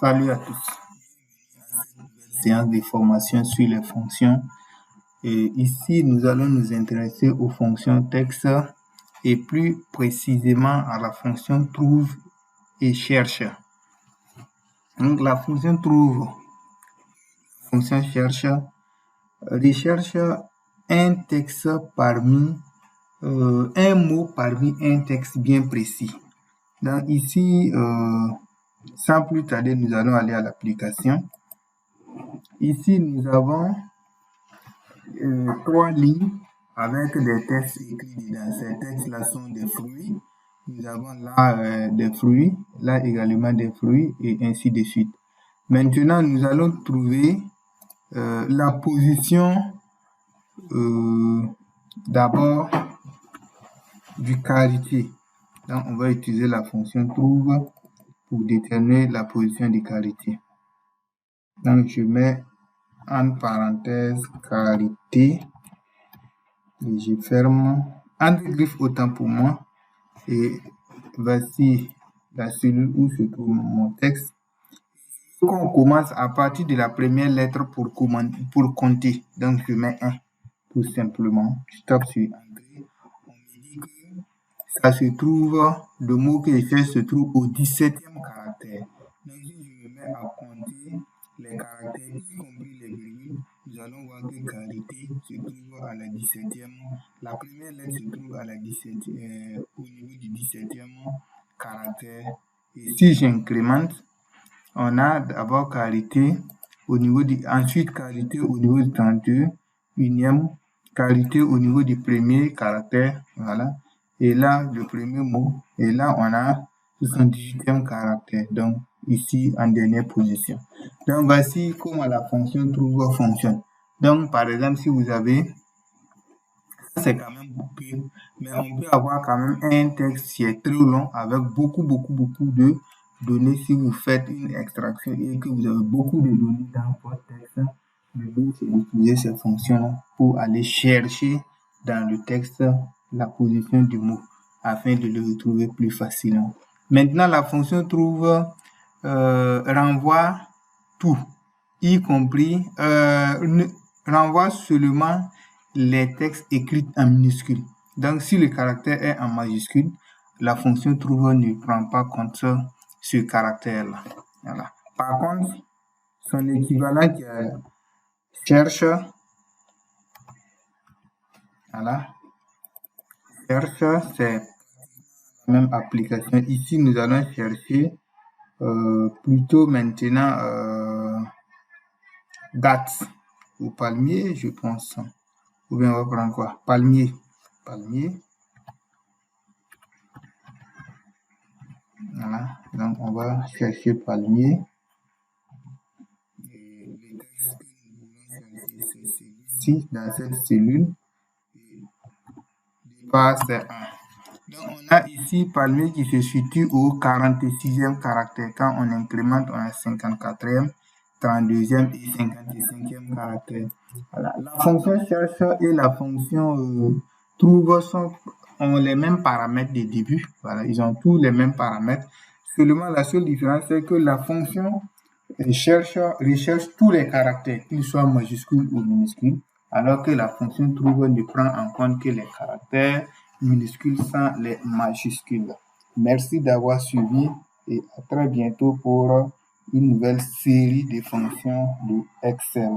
Salut à tous. Séance de formation sur les fonctions. Et ici, nous allons nous intéresser aux fonctions texte et plus précisément à la fonction trouve et cherche. Donc, la fonction trouve, fonction cherche, recherche un texte parmi un mot parmi un texte bien précis. Donc ici, sans plus tarder, nous allons aller à l'application. Ici, nous avons 3 lignes avec des textes écrits dedans. Ces textes-là sont des fruits. Nous avons là des fruits, là également des fruits, et ainsi de suite. Maintenant, nous allons trouver la position d'abord du qualité. Donc, on va utiliser la fonction trouve pour déterminer la position du qualité. Donc, je mets en parenthèse qualité et je ferme entre griffes autant pour moi. Et voici la cellule où se trouve mon texte. On commence à partir de la première lettre pour compter. Donc, je mets 1 tout simplement. Je tape sur Entrée. On me dit que ça se trouve, le mot que je fais se trouve au 17e caractère. Donc, si je me mets à compter les caractères, y compris les virgules, nous allons voir que qualité se trouve à la 17e. La première lettre se trouve à la 17e, au niveau du 17e caractère. Et si j'incrémente, on a d'abord qualité au niveau du, ensuite qualité au niveau du 31e, qualité au niveau du premier caractère, voilà. Et là, le premier mot, et là, on a 78e caractère, donc ici en dernière position. Donc, voici comment la fonction trouve fonctionne. Donc, par exemple, si vous avez, c'est quand même beaucoup, mais on peut avoir quand même un texte qui est très long avec beaucoup de données. Si vous faites une extraction et que vous avez beaucoup de données dans votre texte, le but c'est d'utiliser ces fonctions pour aller chercher dans le texte la position du mot afin de le retrouver plus facilement. Maintenant, la fonction trouve renvoie tout, y compris renvoie seulement les textes écrits en minuscules. Donc, si le caractère est en majuscule, la fonction trouve ne prend pas compte ce caractère-là. Voilà. Par contre, son équivalent qui cherche, voilà, cherche, c'est la même application. Ici, nous allons chercher plutôt maintenant dates ou palmier, je pense. Ou bien on va prendre quoi? Palmier. Voilà. Donc on va chercher palmier. Et le texte que nous voulons chercher, c'est celui-ci, dans cette cellule. Départ, c'est 1. Donc on a ici palmier qui se situe au 46e caractère. Quand on incrémente, on a 54e. 32e et 55e caractère. Voilà. La fonction cherche et la fonction trouve ont les mêmes paramètres de début. Voilà, ils ont tous les mêmes paramètres. Seulement, la seule différence, c'est que la fonction recherche tous les caractères, qu'ils soient majuscules ou minuscules, alors que la fonction trouve ne prend en compte que les caractères minuscules sans les majuscules. Merci d'avoir suivi et à très bientôt pour une nouvelle série de fonctions de Excel.